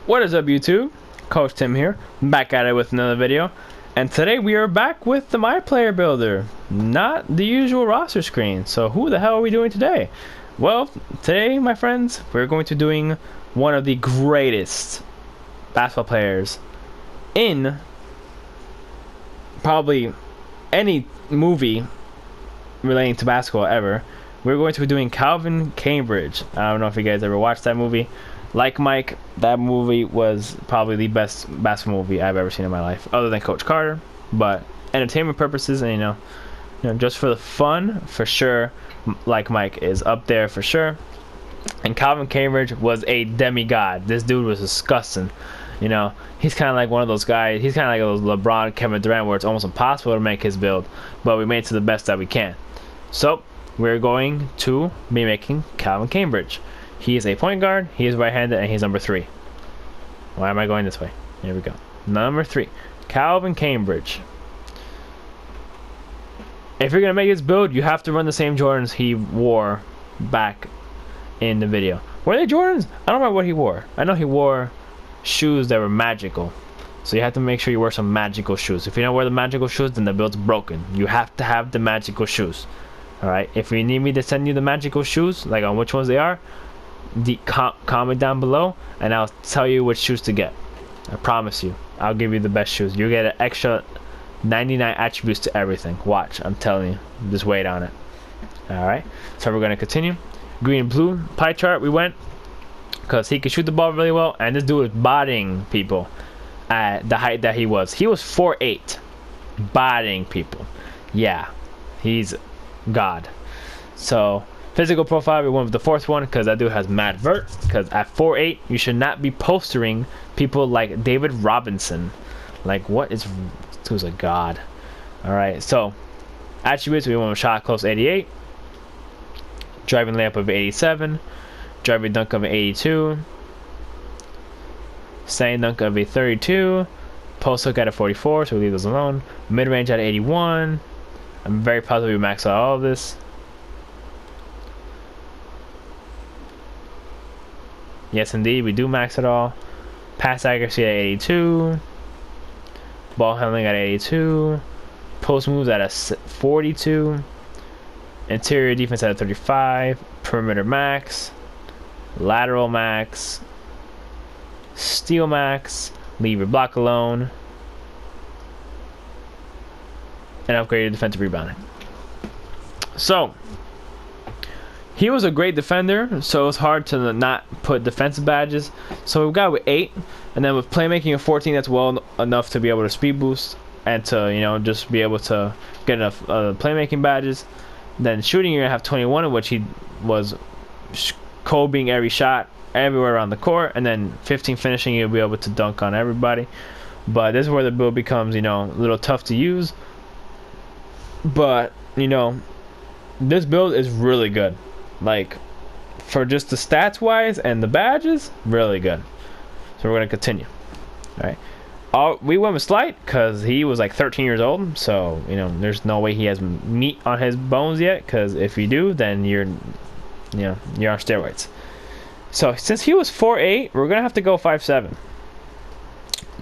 What is up, YouTube? Coach Tim here, back at it with another video. And today we are back with the My Player Builder, not the usual roster screen. So who the hell are we doing today? Well, today, my friends, we're going to doing one of the greatest basketball players in probably any movie relating to basketball ever. We're going to be doing Calvin Cambridge. I don't know if you guys ever watched that movie. Like Mike, that movie was probably the best basketball movie I've ever seen in my life, other than Coach Carter. But entertainment purposes, and you know, just for the fun, for sure, Like Mike is up there for sure. And Calvin Cambridge was a demigod. This dude was disgusting. You know, he's kind of like one of those guys. He's kind of like those LeBron, Kevin Durant, where it's almost impossible to make his build, but we made it to the best that we can. So we're going to be making Calvin Cambridge. He is a point guard, he is right-handed, and he's number 3. Why am I going this way? Here we go. Number 3, Calvin Cambridge. If you're going to make his build, you have to run the same Jordans he wore back in the video. Were they Jordans? I don't remember what he wore. I know he wore shoes that were magical. So you have to make sure you wear some magical shoes. If you don't wear the magical shoes, then the build's broken. You have to have the magical shoes. Alright, if you need me to send you the magical shoes, like on which ones they are, comment down below and I'll tell you which shoes to get. I promise you, I'll give you the best shoes. You get an extra 99 attributes to everything. Watch, I'm telling you, just wait on it. Alright, so we're going to continue. Green and blue pie chart, we went because he could shoot the ball really well, and this dude was bodying people at the height that he was. He was 4'8", bodying people. Yeah, he's God. So physical profile, we went with the 4th one because that dude has mad vert. Because at 4'8", you should not be postering people like David Robinson. Like, what is... This dude's a god. Alright, so attributes, we went with shot close 88, driving layup of 87, driving dunk of 82, standing dunk of a 32, post hook at a 44, so we leave those alone, mid range at 81. I'm very positive we max out all of this. Yes, indeed, we do max it all. Pass accuracy at 82. Ball handling at 82. Post moves at a 42. Interior defense at a 35. Perimeter max. Lateral max. Steal max. Leave your block alone. And upgraded defensive rebounding. So he was a great defender, so it's hard to not put defensive badges. So we got with 8, and then with playmaking of 14, that's well enough to be able to speed boost and to, you know, just be able to get enough playmaking badges. Then shooting, you're gonna have 21, in which he was Kobeing every shot everywhere around the court, and then 15 finishing, you'll be able to dunk on everybody. But this is where the build becomes, you know, a little tough to use. But you know, this build is really good. Like, for just the stats wise and the badges, really good. So we're gonna continue. All right, we went with Slight because he was like 13 years old, so you know there's no way he has meat on his bones yet, because if you do, then you're on steroids. So since he was 4'8", we're gonna have to go 5'7".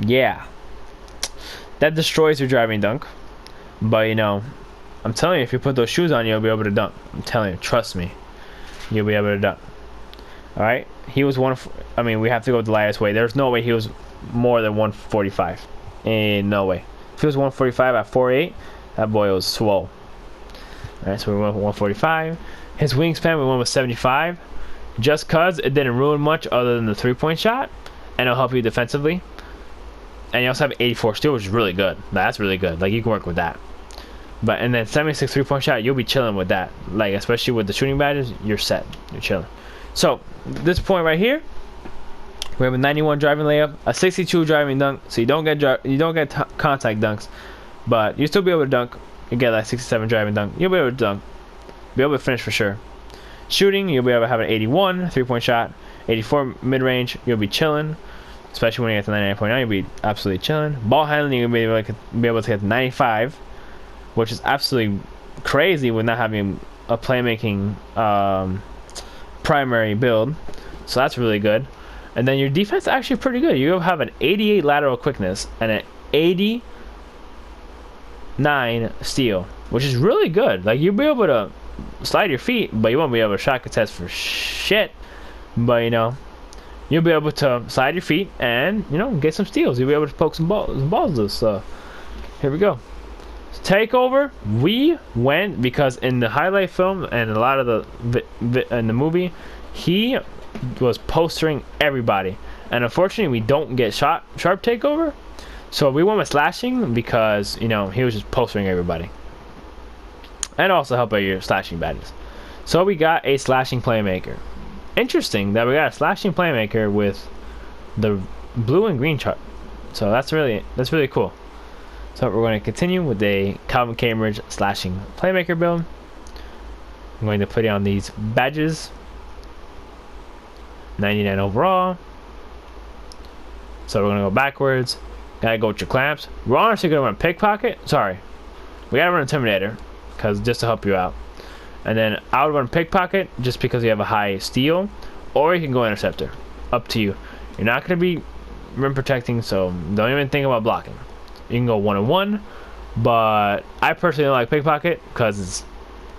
Yeah, that destroys your driving dunk, but you know, I'm telling you, if you put those shoes on, you'll be able to dunk. I'm telling you, trust me, you'll be able to dunk. Alright, he was I mean, we have to go the lightest way. There's no way he was more than 145. No way. If he was 145 at 4'8", that boy was swole. Alright, so we went with 145. His wingspan, we went with 75. Just cause it didn't ruin much other than the 3-point shot, and it'll help you defensively. And you also have 84 steal, which is really good. That's really good. Like, you can work with that. But and then 76 3-point shot, you'll be chilling with that. Like, especially with the shooting badges, you're set. You're chilling. So this point right here, we have a 91 driving layup, a 62 driving dunk. So you don't get contact dunks, but you still be able to dunk. You get like 67 driving dunk. You'll be able to dunk. Be able to finish for sure. Shooting, you'll be able to have an 81 3-point shot, 84 mid range. You'll be chilling. Especially when you get to 99.9, you'll be absolutely chilling. Ball handling, you'll be able to get 95. Which is absolutely crazy with not having a playmaking primary build. So that's really good. And then your defense is actually pretty good. You have an 88 lateral quickness and an 89 steal, which is really good. Like, you'll be able to slide your feet, but you won't be able to shot contest for shit. But, you know, you'll be able to slide your feet and, you know, get some steals. You'll be able to poke some balls loose. So, here we go. Takeover, we went because in the highlight film and a lot of in the movie, he was postering everybody, and unfortunately we don't get sharp takeover, so we went with slashing because, you know, he was just postering everybody, and also help out your slashing badges. So we got a slashing playmaker. Interesting that we got a slashing playmaker with the blue and green chart, so that's really cool. So we're going to continue with a Calvin Cambridge slashing playmaker build. I'm going to put on these badges. 99 overall. So we're going to go backwards. Gotta go with your clamps. We're honestly going to run pickpocket. Sorry. We gotta run intimidator, because just to help you out. And then I would run pickpocket just because you have a high steal. Or you can go interceptor. Up to you. You're not going to be rim protecting, so don't even think about blocking. You can go 1-on-1, but I personally don't like pickpocket because it's,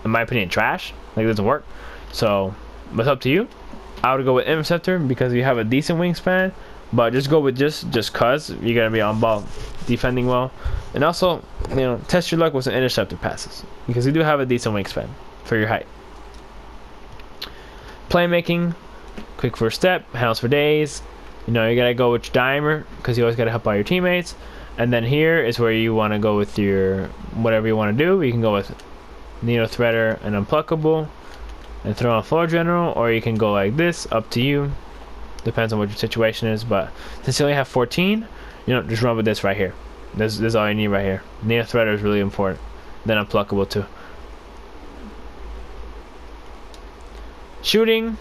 in my opinion, trash. Like, it doesn't work. So, but it's up to you. I would go with interceptor because you have a decent wingspan, but just go with just cause you're gonna be on ball, defending well, and also, you know, test your luck with some interceptor passes because you do have a decent wingspan for your height. Playmaking, quick first step, handles for days. You know, you gotta go with your dimer because you always gotta help out your teammates. And then here is where you want to go with your whatever you want to do. You can go with needle threader and unpluckable and throw on floor general, or you can go like this, up to you. Depends on what your situation is, but since you only have 14, you know, just run with this right here. This is all you need right here. Needle threader is really important. Then unpluckable too. Shooting,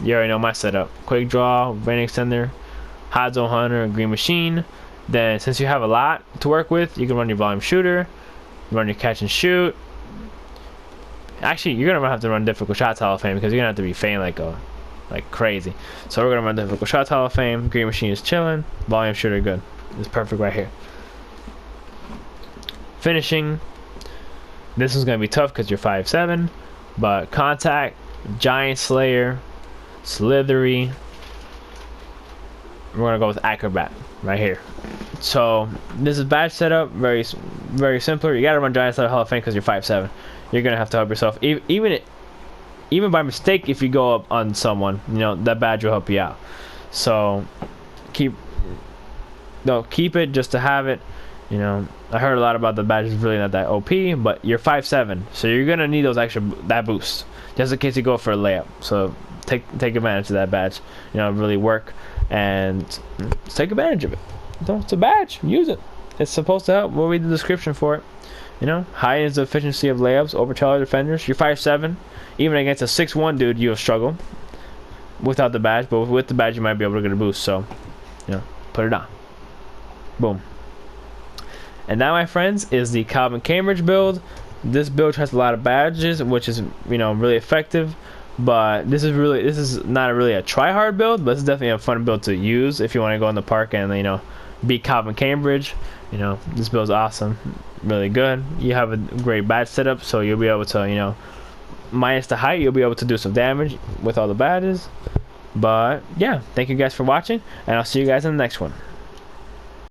you already know my setup. Quick draw, rain extender, hot zone hunter, green machine. Then, since you have a lot to work with, you can run your volume shooter, run your catch and shoot. Actually, you're gonna have to run difficult shots Hall of Fame because you're gonna have to be feinting like crazy. So we're gonna run difficult shots Hall of Fame. Green machine is chilling. Volume shooter good. It's perfect right here. Finishing. This is gonna be tough because you're 5'7", but contact, giant slayer, slithery. We're gonna go with acrobat right here. So this is badge setup, very simpler. You gotta run giant slayer Hall of Fame because you're 5'7". You're gonna have to help yourself. Even by mistake, if you go up on someone, you know that badge will help you out. So keep it just to have it. You know, I heard a lot about the badge is really not that OP, but you're 5'7", so you're gonna need that boost just in case you go for a layup. So take advantage of that badge. You know, really work and take advantage of it. It's a badge. Use it. It's supposed to help. We'll read the description for it. You know, high is the efficiency of layups over taller defenders. You're 5'7". Even against a 6'1" dude, you'll struggle without the badge, but with the badge, you might be able to get a boost. So, you know, put it on. Boom. And that, my friends, is the Calvin Cambridge build. This build has a lot of badges, which is, you know, really effective. But this is not really a try-hard build, but it's definitely a fun build to use if you want to go in the park and, you know, beat Calvin Cambridge. You know, this build's awesome, really good. You have a great badge setup, so you'll be able to, you know, minus the height, you'll be able to do some damage with all the badges. But yeah, thank you guys for watching, and I'll see you guys in the next one.